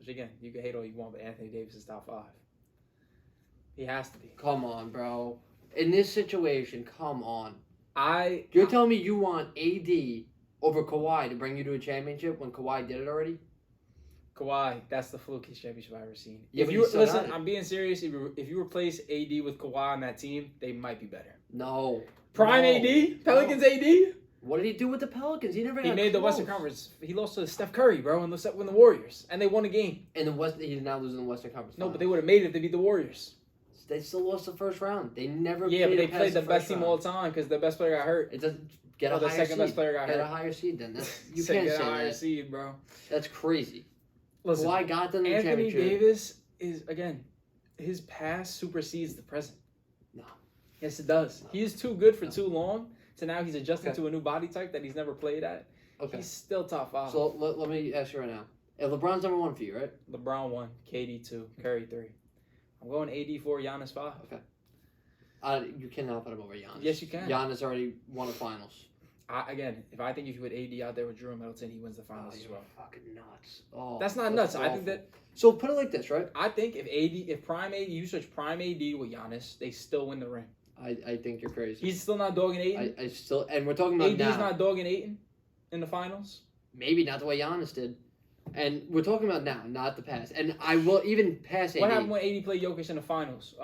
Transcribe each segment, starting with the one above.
Which again, you can hate all you want, but Anthony Davis is top 5. He has to be. Come on, bro. In this situation, come on. I You're telling me you want AD over Kawhi to bring you to a championship when Kawhi did it already? Kawhi, that's the flukiest championship I've ever seen. Yeah, If but you he still got listen, it. I'm being serious. If you replace AD with Kawhi on that team, they might be better. No. Prime No. AD, Pelicans No. AD. What did he do with the Pelicans? He never He got made the close. Western Conference. He lost to Steph Curry, bro, and when the Warriors, and they won a game. In the West, he did not lose in the Western Conference. No, but they Finals. would have made it if they beat the Warriors. They still lost the first round. They never. Yeah, but made they it past played the best first team round. all the time because the best player got hurt. It doesn't get Oh, a the higher second seed. best player got Get hurt. a higher seed then. That's, you Said can't get say a higher that. seed, bro. That's crazy. Listen, Kawhi got them the Anthony championship. Davis is again, his past supersedes the present. No. Yes, it does. No. He is too good for No. too long. So now he's adjusting Okay. to a new body type that he's never played at. Okay. He's still top 5. So let me ask you right now. If LeBron's number 1 for you, right? LeBron 1, KD 2, Curry 3. I'm going AD 4, Giannis 5. You cannot put him over Giannis. Yes, you can. Giannis already won the finals. If you put AD out there with Drew Middleton, he wins the finals as you're well. fucking nuts. Oh, That's not that's nuts. I think that. So put it like this, right? I think if Prime AD, you search Prime AD with Giannis, they still win the ring. I think you're crazy. He's still not dogging Ayton. I still, and we're talking about AD's now. not dogging Ayton in the finals. Maybe not the way Giannis did. And we're talking about now, not the past. And I will even pass AD. What happened when AD played Jokic in the finals?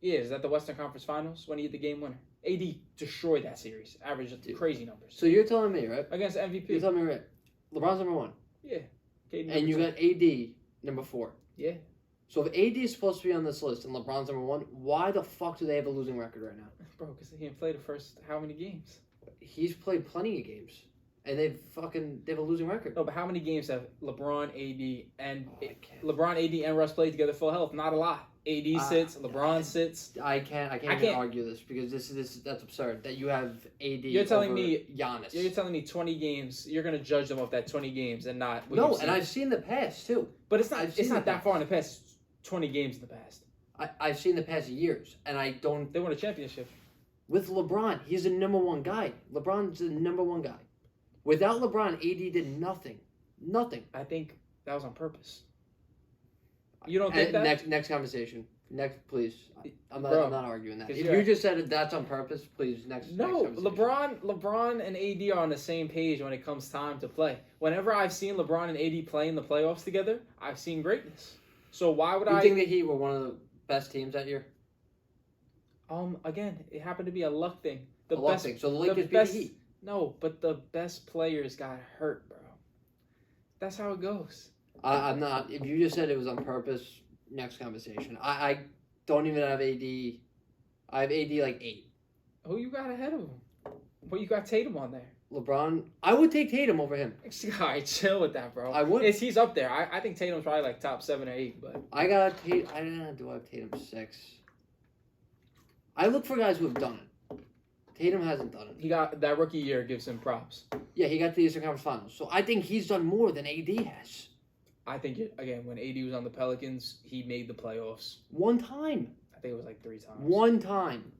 Is that the Western Conference Finals when he hit the game winner? AD destroyed that series, averaged Dude. crazy numbers So you're telling me, right? against MVP. You're telling me, right? LeBron's number 1. Yeah, KD And you number got AD number 4. Yeah. So if AD is supposed to be on this list and LeBron's number 1, why the fuck do they have a losing record right now? two. Bro, because he didn't play the first how many games? He's played plenty of games. And they have a losing record. No, but how many games have LeBron, AD, and I can't. LeBron, AD, and Russ played together full health? Not a lot. AD sits, LeBron sits. I can't even argue this because that's absurd that you have AD. You're telling over me Giannis. You're telling me 20 games. You're gonna judge them off that 20 games and not. what No, you've seen. and I've seen the past too. But it's not. I've It's seen not the that far in the past. 20 games in the past. I've seen the past years, and I don't. They won a championship. With LeBron, he's the number 1 guy. LeBron's the number 1 guy. Without LeBron, AD did nothing. Nothing. I think that was on purpose. You don't think And that? next conversation. Next, please. I'm Bro, not arguing that. 'cause If you're- you just said it, that's on purpose. Please, next. No, next conversation. LeBron and AD are on the same page when it comes time to play. Whenever I've seen LeBron and AD play in the playoffs together, I've seen greatness. So why would You think the Heat were one of the best teams that year? Again, it happened to be a luck thing. A luck thing. So the Lakers beat best, the Heat. No, but the best players got hurt, bro. That's how it goes. I'm not. If you just said it was on purpose, next conversation. I don't even have AD. I have AD like 8. Who you got ahead of him? Well, you got Tatum on there. LeBron. I would take Tatum over him. All right, chill with that, bro. I would. He's up there. I think Tatum's probably like top 7 or 8, but I got Tatum. I don't know. Do I have Tatum 6? I look for guys who have done it. Tatum hasn't done it. he got that rookie year gives him props. Yeah, he got to the Eastern Conference Finals. So I think he's done more than AD has. I think again when AD was on the Pelicans, he made the playoffs. One time. I think it was like 3 times. One time.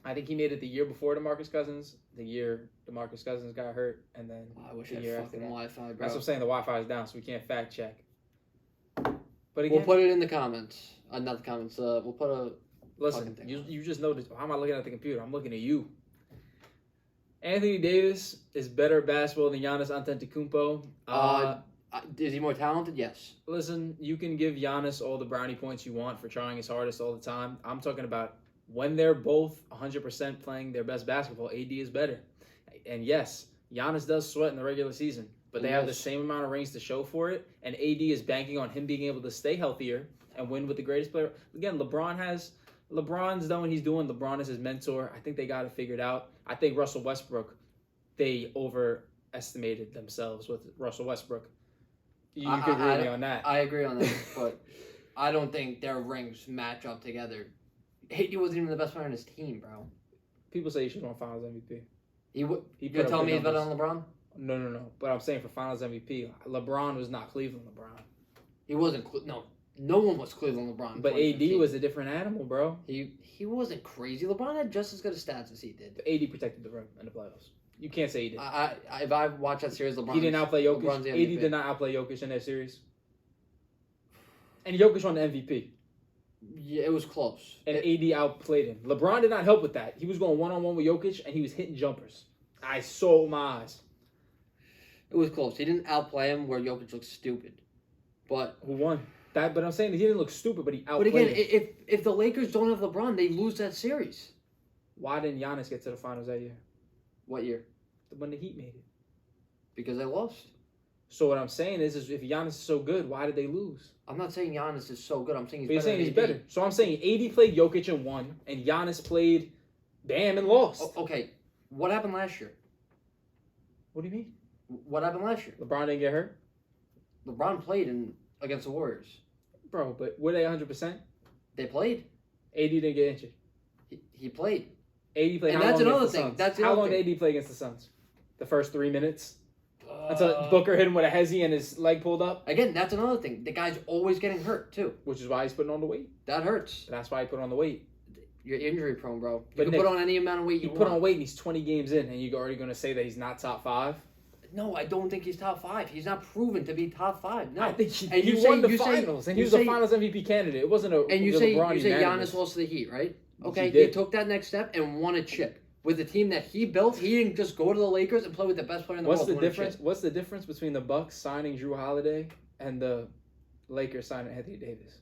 I think he made it the year before DeMarcus Cousins, the year DeMarcus Cousins got hurt, and then I wish the I had year fucking after that. Wi-Fi, bro. That's what I'm saying. The Wi-Fi is down, so we can't fact check. But We'll again, put it in the comments. Not the comments. We'll put a. listen, thing. you just noticed. How am I looking at the computer? I'm looking at you. Anthony Davis is better at basketball than Giannis Antetokounmpo. Is he more talented? Yes. Listen, you can give Giannis all the brownie points you want for trying his hardest all the time. I'm talking about when they're both 100% playing their best basketball, AD is better. And yes, Giannis does sweat in the regular season, but they have the same amount of rings to show for it. And AD is banking on him being able to stay healthier and win with the greatest player. Again, LeBron's done what he's doing. LeBron is his mentor. I think they got it figured out. I think Russell Westbrook, they overestimated themselves with Russell Westbrook. You can agree with me on that. I agree on that, but I don't think their rings match up together. He wasn't even the best player on his team, bro. People say he should have won Finals MVP. You're telling me he's better than LeBron? No. But I'm saying for Finals MVP, LeBron was not Cleveland LeBron. He wasn't. No one was Cleveland LeBron. But AD was a different animal, bro. He wasn't crazy. LeBron had just as good a stats as he did. But AD protected the rim in the playoffs. You can't say he did. If I watch that series, LeBron. He didn't outplay Jokic. LeBron's the AD MVP. did not outplay Jokic in that series. And Jokic won the MVP. Yeah, it was close. And AD outplayed him. LeBron did not help with that. He was going one-on-one with Jokic, and he was hitting jumpers. I saw my eyes. It was close. He didn't outplay him where Jokic looked stupid. But who won? But I'm saying that he didn't look stupid, but he outplayed But again, him. if the Lakers don't have LeBron, they lose that series. Why didn't Giannis get to the finals that year? What year? When the Heat made it. Because they lost. So what I'm saying is if Giannis is so good, why did they lose? I'm not saying Giannis is so good. I'm saying You're saying he's better. So I'm saying AD played Jokic and won, and Giannis played Bam and lost. Okay, what happened last year? What do you mean? What happened last year? LeBron didn't get hurt? LeBron played against the Warriors. Bro, but were they 100%? They played. AD didn't get injured. He played. AD played. And how that's long another against the thing. Suns? That's how long did AD play against the Suns? The first 3 minutes? Until Booker hit him with a hezzy and his leg pulled up? Again, that's another thing. The guy's always getting hurt, too. Which is why he's putting on the weight. That hurts. That's why he put on the weight. You're injury prone, bro. You But can Nick, put on any amount of weight you want. want. He put on weight and he's 20 games in, and you're already going to say that he's not top 5? No, I don't think he's top 5. He's not proven to be top 5. No. I think he won the finals, and he was a finals MVP candidate. It wasn't a And you say unanimous. Giannis lost to the Heat, right? Okay, He he took that next step and won a chip. With the team that he built, he didn't just go to the Lakers and play with the best player in the world. What's the difference? What's the difference between the Bucks signing Drew Holiday and the Lakers signing Anthony Davis?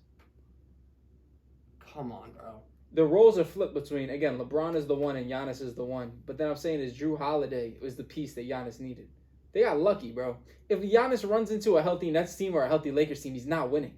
Come on, bro. The roles are flipped between, again, LeBron is the one and Giannis is the one. But then I'm saying is Drew Holiday was the piece that Giannis needed. They got lucky, bro. If Giannis runs into a healthy Nets team or a healthy Lakers team, he's not winning.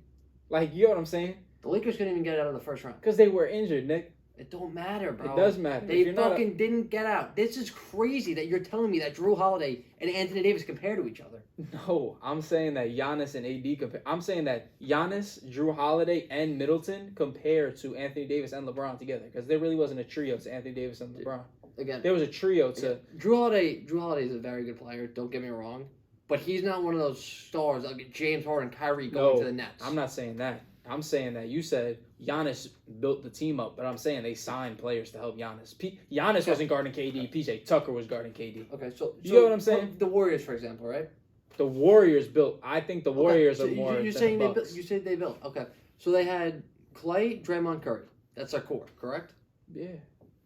Like, you know what I'm saying? The Lakers couldn't even get out of the first round. Because they were injured, Nick. It don't matter, bro. It does matter. They fucking didn't get out. This is crazy that you're telling me that Drew Holiday and Anthony Davis compare to each other. No, I'm saying that Giannis and AD compare. I'm saying that Giannis, Drew Holiday, and Middleton compare to Anthony Davis and LeBron together. Because there really wasn't a trio to Anthony Davis and LeBron. Again, there was a trio to... Drew Holiday is a very good player, don't get me wrong. But he's not one of those stars like James Harden, Kyrie going to the Nets. I'm not saying that. I'm saying that you said Giannis built the team up, but I'm saying they signed players to help Giannis. Giannis wasn't guarding KD. PJ Tucker was guarding KD. Okay, so you know what I'm saying? The Warriors, for example, right? The Warriors built. I think the Warriors are more. You're saying they built. You said they built. Okay, so they had Clay, Draymond, Curry. That's their core, correct? Yeah.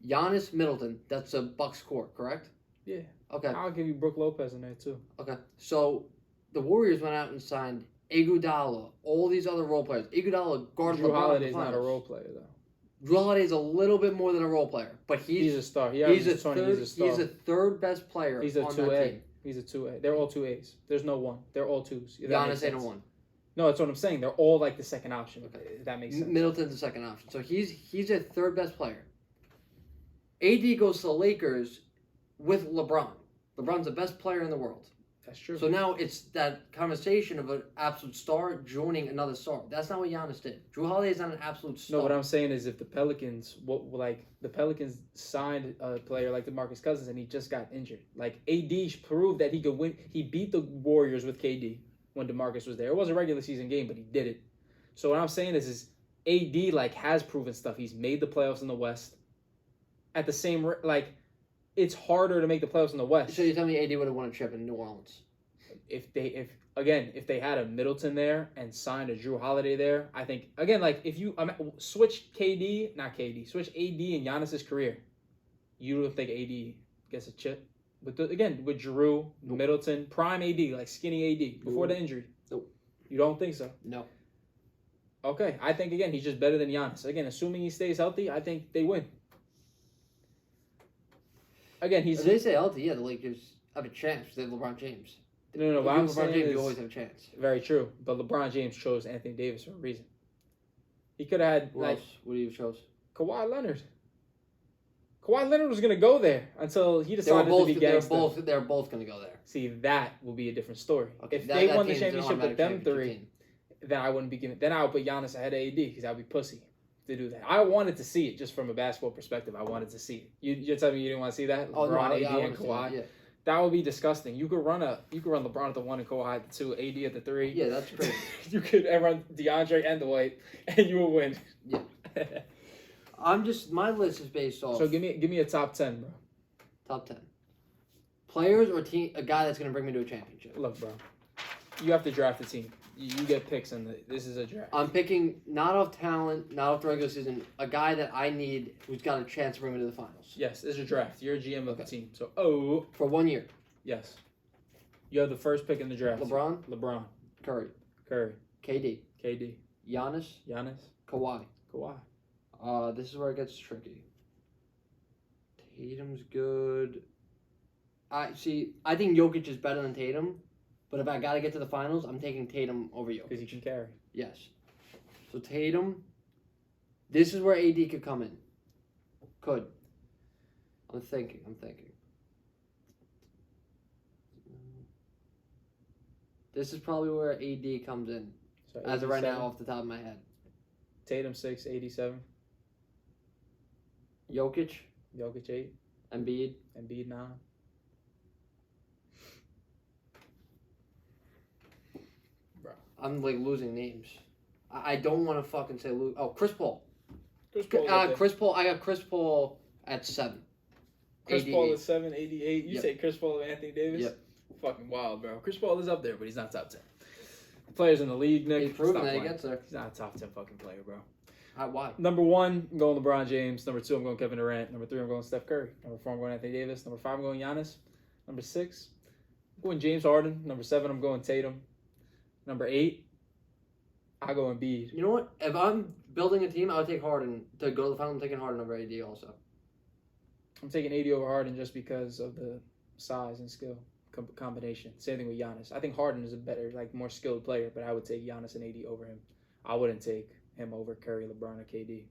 Giannis, Middleton. That's a Bucks core, correct? Yeah. Okay. I'll give you Brook Lopez in there too. Okay, so the Warriors went out and signed Iguodala, all these other role players. Iguodala guarded Drew LeBron. Holiday's not a role player though. Drew Holiday's a little bit more than a role player, but he's a star. He's a third best player. He's a on 2A. that team. He's a 2A. They're all 2As. There's no 1. They're all 2s. Giannis ain't a 1. No, that's what I'm saying. They're all like the second option. Okay. If that makes sense. Middleton's the second option. So he's a third best player. AD goes to the Lakers with LeBron. LeBron's the best player in the world. That's true. So now it's that conversation of an absolute star joining another star. That's not what Giannis did. Drew Holiday is not an absolute star. No, what I'm saying is if the Pelicans, the Pelicans signed a player like DeMarcus Cousins and he just got injured. Like AD proved that he could win. He beat the Warriors with KD when DeMarcus was there. It was a regular season game, but he did it. So what I'm saying is AD has proven stuff. He's made the playoffs in the West. At the same it's harder to make the playoffs in the West. So you're telling me AD would have won a chip in New Orleans? If they had a Middleton there and signed a Drew Holiday there, I think if you switch switch AD and Giannis's career, you don't think AD gets a chip? With Drew, nope. Middleton, prime AD, like skinny AD before the injury. Nope. You don't think so? No. Okay, I think he's just better than Giannis. Again, assuming he stays healthy, I think they win. Again, if they stay healthy, the Lakers have a chance with LeBron James. No, but I'm saying James, you always have a chance. Very true, but LeBron James chose Anthony Davis for a reason. He could have had What do you chose? Kawhi Leonard. Kawhi Leonard was going to go there until he decided to be gangsta. They're both going to go there. See, that will be a different story. Okay, if they won the championship with them three, then I wouldn't be giving. Then I would put Giannis ahead of AD because I'd be pussy to do that. I wanted to see it just from a basketball perspective. I wanted to see it. You're telling me you didn't want to see that? LeBron, AD, and Kawhi. Yeah. That would be disgusting. You could run LeBron at the 1 and Kawhi at the 2, AD at the 3. Yeah, that's crazy. You could run DeAndre and Dwight, and you will win. Yeah. My list is based off. So give me a top 10, bro. Top 10 players or team, a guy that's going to bring me to a championship. Look, bro, you have to draft a team. You get picks in this is a draft. I'm picking not off talent, not off the regular season, a guy that I need who's got a chance to bring me to the finals. Yes, it's a draft. You're a GM of the Okay. team. So, For 1 year. yes. You have the first pick in the draft. LeBron, Curry, KD, Giannis, Kawhi. This is where it gets tricky. Tatum's good. I think Jokic is better than Tatum, but if I gotta get to the finals, I'm taking Tatum over Jokic. Because he can carry. Yes. So Tatum, this is where AD could come in. Could. I'm thinking. This is probably where AD comes in. So As of right 87. now, off the top of my head. Tatum 6, 87. Jokic, 8. Embiid. 9. I'm like losing names. I don't want to fucking say lose. Oh, Chris Paul. Chris Paul. Chris Paul. I got Chris Paul at 7. Chris 88. Paul is 7, 88. You Yep. say Chris Paul and Anthony Davis? Yep. Fucking wild, bro. Chris Paul is up there, but he's not top 10. Players in the league, Nick. He's proven Stop that he playing. gets there. He's not a top 10 fucking player, bro. Why? Number 1, I'm going LeBron James. Number 2, I'm going Kevin Durant. Number 3, I'm going Steph Curry. Number 4, I'm going Anthony Davis. Number 5, I'm going Giannis. Number 6, I'm going James Harden. Number 7, I'm going Tatum. Number 8, I go Embiid. You know what? If I'm building a team, I would take Harden to go to the final. I'm taking Harden over AD also. I'm taking 80 over Harden just because of the size and skill combination. Same thing with Giannis. I think Harden is a better, more skilled player, but I would take Giannis and 80 over him. I wouldn't take him over Curry, LeBron, or KD.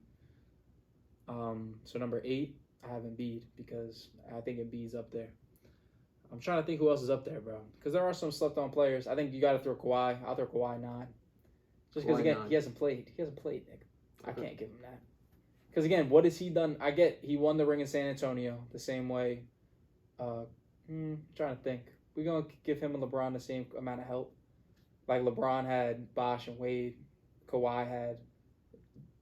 So number 8, I have Embiid because I think Embiid's up there. I'm trying to think who else is up there, bro. Because there are some slept-on players. I think you got to throw Kawhi. I'll throw Kawhi 9. Just because, again, 9. he hasn't played. Nick. I Okay. can't give him that. Because, again, what has he done? He won the ring in San Antonio the same way. Trying to think. We're going to give him and LeBron the same amount of help. Like LeBron had Bosh and Wade. Kawhi had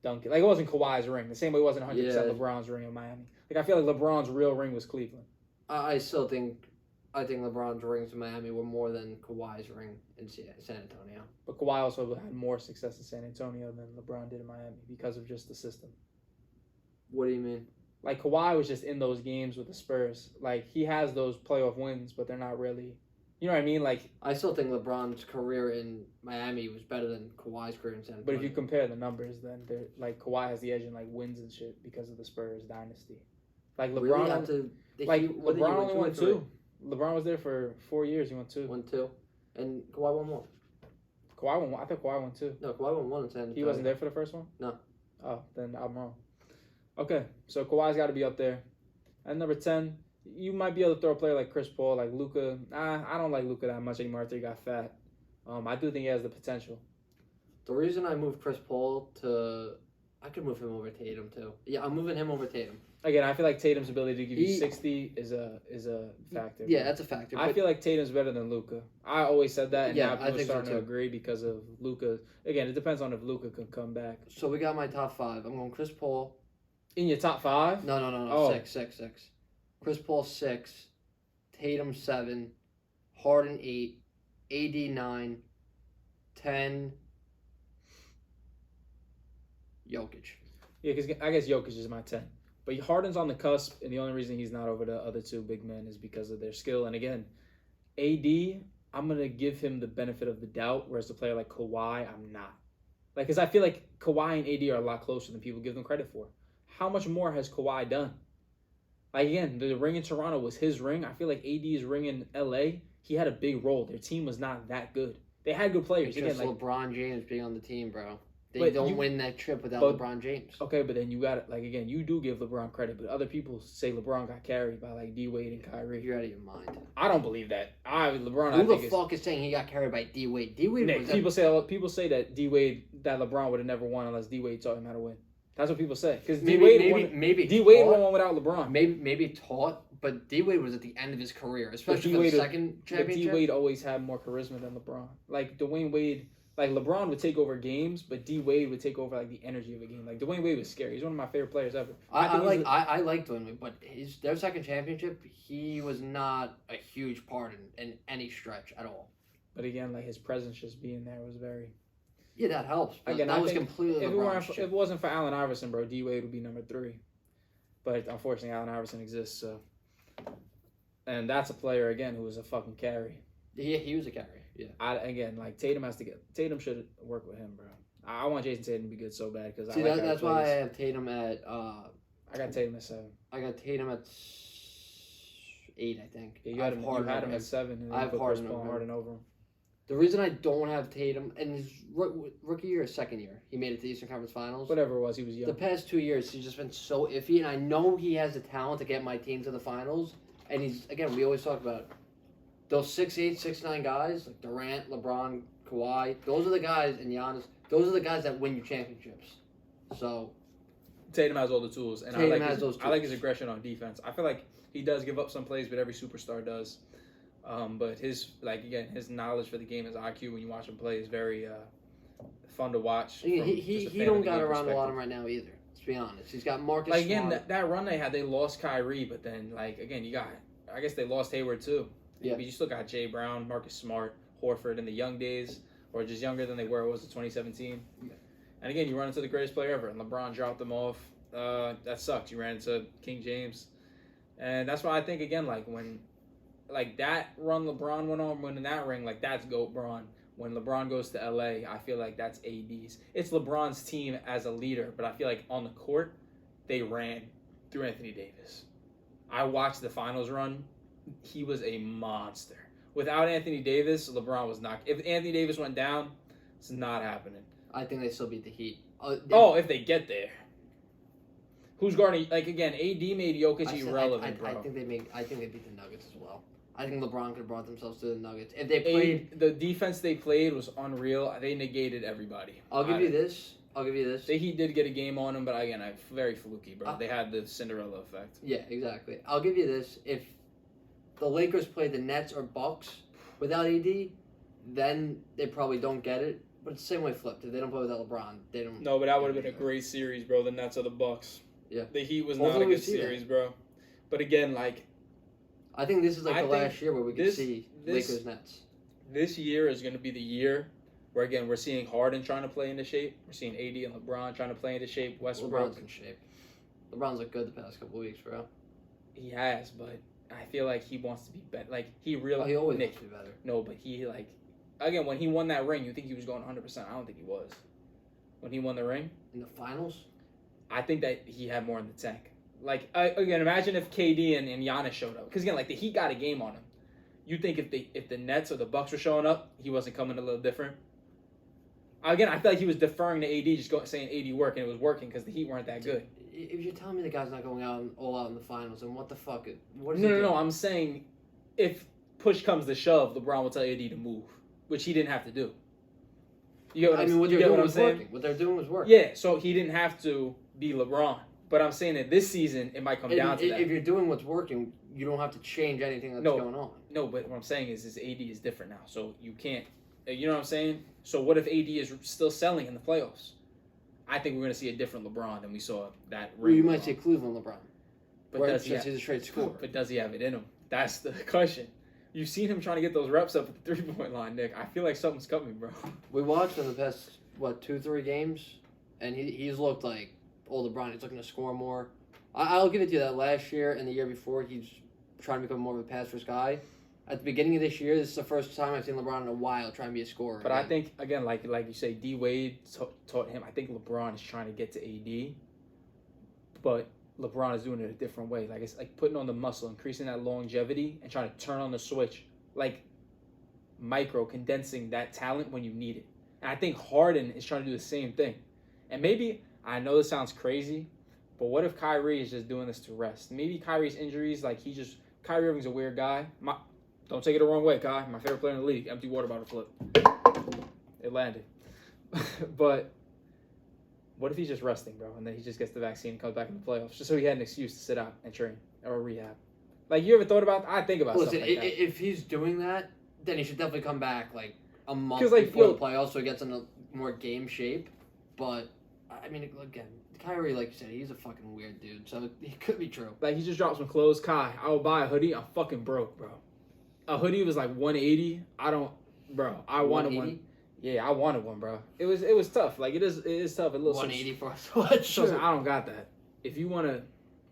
Duncan. It wasn't Kawhi's ring. The same way it wasn't 100% Yeah. LeBron's ring in Miami. I feel like LeBron's real ring was Cleveland. I still think LeBron's rings in Miami were more than Kawhi's ring in San Antonio. But Kawhi also had more success in San Antonio than LeBron did in Miami because of just the system. What do you mean? Kawhi was just in those games with the Spurs. He has those playoff wins, but they're not really. You know what I mean? I still think LeBron's career in Miami was better than Kawhi's career in San Antonio. But if you compare the numbers, then Kawhi has the edge in wins and shit because of the Spurs dynasty. LeBron, really after LeBron only won 2. LeBron was there for 4 years. He won 2. Won 2, and Kawhi won 1. Kawhi won 1. I thought Kawhi won 2. No, Kawhi won 1 in San Antonio. He wasn't there for the first one? No. Oh, then I'm wrong. Okay, so Kawhi's got to be up there. And number 10, you might be able to throw a player like Chris Paul, like Luka. I don't like Luka that much anymore after he got fat. I do think he has the potential. The reason I moved Chris Paul to... I could move him over Tatum, too. Yeah, I'm moving him over Tatum. Again, I feel like Tatum's ability to give you 60 is a factor. Yeah, that's a factor. I feel like Tatum's better than Luka. I always said that, and Yeah, now I people are think so starting to too. agree because of Luka. Again, it depends on if Luka can come back. So we got my top 5. I'm going Chris Paul. In your top 5? No. Oh. 6. Chris Paul 6. Tatum 7. Harden 8. AD 9. 10. Jokic. Yeah, because I guess Jokic is my 10. But Harden's on the cusp, and the only reason he's not over the other 2 big men is because of their skill. And again, AD, I'm going to give him the benefit of the doubt, whereas a player like Kawhi, I'm not. Because I feel like Kawhi and AD are a lot closer than people give them credit for. How much more has Kawhi done? Again, the ring in Toronto was his ring. I feel like AD's ring in LA, he had a big role. Their team was not that good. They had good players. It's just LeBron James being on the team, bro. They But don't win that trip without LeBron James. Okay, but then you got it. Again, you do give LeBron credit, but other people say LeBron got carried by D Wade and Kyrie. You're out of your mind. I don't believe that. LeBron. Who the fuck is saying he got carried by D Wade? D Wade. Nick, people say that D Wade, that LeBron would have never won unless D Wade taught him how to win. That's what people say. Because D Wade won without LeBron. Maybe taught, but D Wade was at the end of his career, especially for the second championship. But D Wade always had more charisma than LeBron. Dwayne Wade. LeBron would take over games, but D Wade would take over the energy of a game. Dwayne Wade was scary. He's one of my favorite players ever. I like Dwayne Wade, but their second championship, he was not a huge part in any stretch at all. But again, like his presence just being there was very. Yeah, that helps. But Again, that I was think completely if LeBron's if shit. it wasn't for Allen Iverson, bro, D Wade would be number 3. But unfortunately, Allen Iverson exists, so. And that's a player again who was a fucking carry. Yeah, he was a carry. Yeah. Like Tatum should work with him, bro. I want Jason Tatum to be good so bad because See, that's why I have Tatum at. I got Tatum at 7. I got Tatum at 8, I think. Yeah, you had him at 7, and then I have Harden over him. The reason I don't have Tatum in his rookie year or second year, he made it to the Eastern Conference Finals. Whatever it was, he was young. The past 2 years, he's just been so iffy, and I know he has the talent to get my team to the finals. And he's, again, we always talk about those 6'8", 6'9" guys, like Durant, LeBron, Kawhi. Those are the guys, and Giannis. Those are the guys that win you championships. So Tatum has all the tools, and Tatum I has those tools. like his aggression on defense. I feel like he does give up some plays, but every superstar does. But his knowledge for the game, his IQ when you watch him play is very fun to watch. He don't got around a lot of them right now either. Let's be honest. He's got Marcus Like again, Smart. that run they had, they lost Kyrie, but then I guess they lost Hayward too. Yeah. But you still got Jay Brown, Marcus Smart, Horford in the young days, or just younger than they were. What was it, 2017? Yeah. And again, you run into the greatest player ever, and LeBron dropped them off. That sucks. You ran into King James, and that's why I think again, like when, like that run LeBron went on, winning that ring, like that's GOAT Bron. When LeBron goes to LA, I feel like that's AD's. It's LeBron's team as a leader, but I feel like on the court, they ran through Anthony Davis. I watched the finals run. He was a monster. Without Anthony Davis, LeBron was not. If Anthony Davis went down, it's not happening. I think they still beat the Heat. If they get there. Who's guarding? Like again, AD made Jokic irrelevant, bro. I think they beat the Nuggets as well. I think LeBron could have brought themselves to the Nuggets if they played. The defense they played was unreal. They negated everybody. I'll give you this. The Heat did get a game on them, but again, very fluky, bro. They had the Cinderella effect. Yeah, exactly. I'll give you this. If the Lakers played the Nets or Bucks without AD, then they probably don't get it. But it's the same way flipped. If they don't play without LeBron, they don't. No, but that would have been a great series, bro. The Nets or the Bucks. Yeah. The Heat was not a good series, bro. But again, like. I think this is like the last year where we can see Lakers Nets. This year is going to be the year where, again, we're seeing Harden trying to play into shape. We're seeing AD and LeBron trying to play into shape. Westbrook. LeBron's in shape. LeBron's looked good the past couple weeks, bro. He has, but I feel like he wants to be better. Like, he really... he always wants to be better. No, but he, like... Again, when he won that ring, you think he was going 100%. I don't think he was. When he won the ring... In the finals? I think that he had more in the tank. Like, again, imagine if KD and Giannis showed up. Because, again, like, the Heat got a game on him. You think if the Nets or the Bucks were showing up, he wasn't coming a little different? Again, I feel like he was deferring to AD, just saying AD work, and it was working because the Heat weren't that good. If you're telling me the guy's not going all out in the finals, then what the fuck? No. I'm saying if push comes to shove, LeBron will tell AD to move, which he didn't have to do. You get what what they're doing was working. What they're doing was working. Yeah, so he didn't have to be LeBron. But I'm saying that this season, it might come down to that. If you're doing what's working, you don't have to change anything that's going on. No, but what I'm saying is AD is different now. So you can't, you know what I'm saying? So what if AD is still selling in the playoffs? I think we're going to see a different LeBron than we saw that ring. Well, you might see Cleveland LeBron. But does he he's a straight scorer. But does he have it in him? That's the question. You've seen him trying to get those reps up at the 3-point line, Nick. I feel like something's coming, bro. We watched him the past, 2-3 games, and he's looked like old LeBron. He's looking to score more. I'll give it to you that last year and the year before, he's trying to become more of a pass-first guy. At the beginning of this year, this is the first time I've seen LeBron in a while try and be a scorer. But I think, again, like you say, D Wade taught him. I think LeBron is trying to get to AD, but LeBron is doing it a different way. Like, it's like putting on the muscle, increasing that longevity, and trying to turn on the switch. Like, condensing that talent when you need it. And I think Harden is trying to do the same thing. And maybe, I know this sounds crazy, but what if Kyrie is just doing this to rest? Maybe Kyrie's injuries, Kyrie Irving's a weird guy. Don't take it the wrong way, Kai. My favorite player in the league. Empty water bottle flip. It landed. But what if he's just resting, bro, and then he just gets the vaccine and comes back in the playoffs, just so he had an excuse to sit out and train or rehab? Like, you ever thought about that? I think about stuff like that. If he's doing that, then he should definitely come back, a month before the playoffs so he gets in a more game shape. But, I mean, again, Kyrie, like you said, he's a fucking weird dude, so it could be true. Like, he just dropped some clothes. Kai, I will buy a hoodie. I'm fucking broke, bro. A hoodie was like $180. Bro, I wanted one. Yeah, I wanted one, bro. It was tough. Like it is tough. 180 for a sweatshirt. I don't got that. If you wanna,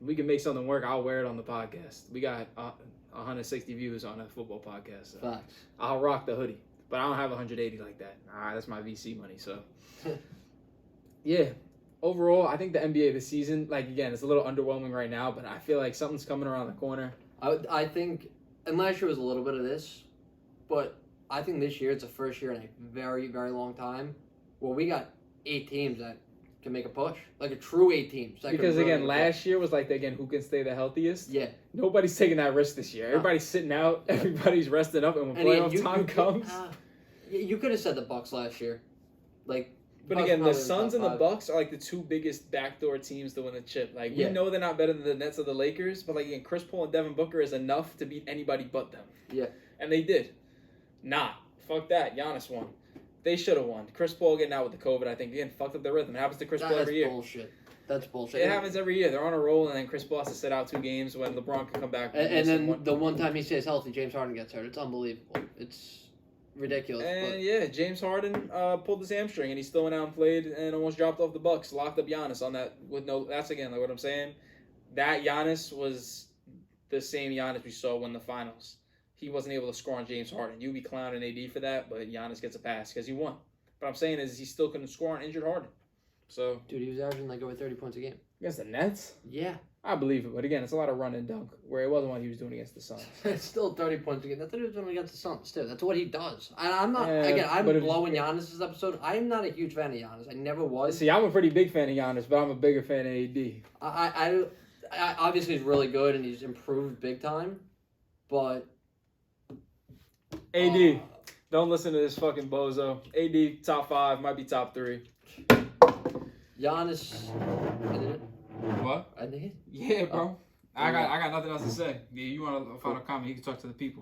we can make something work. I'll wear it on the podcast. We got 160 views on a football podcast. So Facts. I'll rock the hoodie, but I don't have 180 like that. That's my VC money. So yeah. Overall, I think the NBA this season, like again, it's a little underwhelming right now, but I feel like something's coming around the corner. I think, and last year was a little bit of this, but I think this year it's the first year in a very, very long time where we got 8 teams that can make a push, like a true 8 teams. Because again, last year was like who can stay the healthiest. Yeah. Nobody's taking that risk this year. Everybody's sitting out. Everybody's resting up, and when playoff time comes, you could have said the Bucks last year, like. But again, the Suns and the Bucks are like the 2 biggest backdoor teams to win the chip. Like we know they're not better than the Nets or the Lakers, but like again, Chris Paul and Devin Booker is enough to beat anybody but them. Yeah. And they did. Fuck that. Giannis won. They should have won. Chris Paul getting out with the COVID, I think, again, fucked up their rhythm. It happens to Chris Paul every year. That's bullshit. It happens every year. They're on a roll, and then Chris Paul has to sit out 2 games when LeBron can come back. And then the one time he stays healthy, James Harden gets hurt. It's unbelievable. It's ridiculous. And James Harden pulled his hamstring, and he still went out and played and almost dropped off the Bucks. Locked up Giannis on that with no. That's again like what I'm saying. That Giannis was the same Giannis we saw win the finals. He wasn't able to score on James Harden. You'd be clowning AD for that, but Giannis gets a pass because he won. But I'm saying is he still couldn't score on injured Harden. So dude, he was averaging like over 30 points a game against the Nets. Yeah. I believe it, but again, it's a lot of run and dunk, where it wasn't what he was doing against the Suns. It's still 30 points a game. That's what he was doing against the Suns, too. That's what he does. And I'm not, I'm blowing Giannis this episode. I'm not a huge fan of Giannis. I never was. See, I'm a pretty big fan of Giannis, but I'm a bigger fan of AD. I obviously, he's really good, and he's improved big time, but... AD, don't listen to this fucking bozo. AD, top 5, might be top 3. Giannis... What? I did? Yeah, bro. I got nothing else to say. Yeah, you want a final comment? You can talk to the people.